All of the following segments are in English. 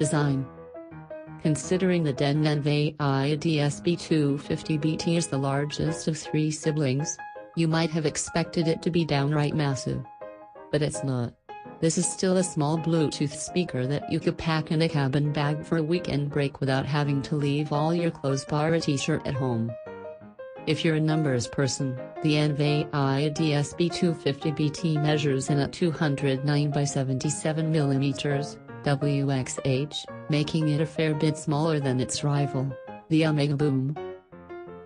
design. Considering the Denon Envaya DSB250BT is the largest of 3 siblings, you might have expected it to be downright massive. But it's not. This is still a small Bluetooth speaker that you could pack in a cabin bag for a weekend break without having to leave all your clothes or a t-shirt at home. If you're a numbers person, the Envaya DSB250BT measures in at 209 by 77 mm, WXH, making it a fair bit smaller than its rival, the Omega Boom.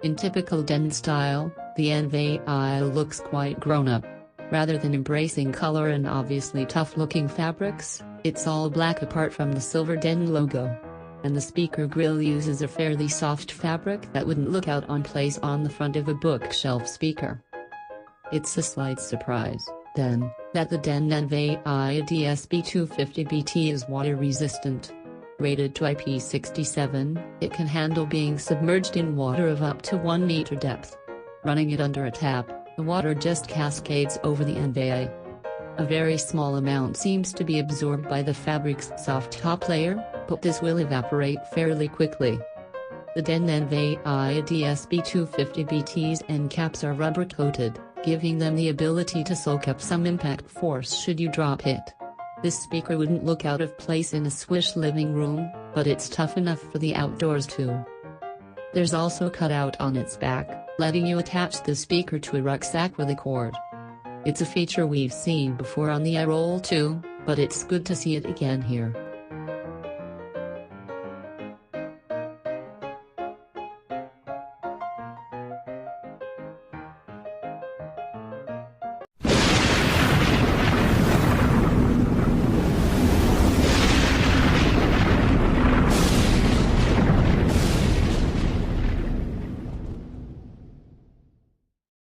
In typical Denon style, the Envaya looks quite grown-up. Rather than embracing color and obviously tough-looking fabrics, it's all black apart from the silver Denon logo. And the speaker grille uses a fairly soft fabric that wouldn't look out on place on the front of a bookshelf speaker. It's a slight surprise, then, that the Denon Envaya DSB250BT is water-resistant. Rated to IP67, it can handle being submerged in water of up to 1 meter depth. Running it under a tap, the water just cascades over the Envaya. A very small amount seems to be absorbed by the fabric's soft top layer, but this will evaporate fairly quickly. The Denon Envaya DSB250BT's end caps are rubber-coated, giving them the ability to soak up some impact force should you drop it. This speaker wouldn't look out of place in a swish living room, but it's tough enough for the outdoors too. There's also a cutout on its back, letting you attach the speaker to a rucksack with a cord. It's a feature we've seen before on the iRoll too, but it's good to see it again here.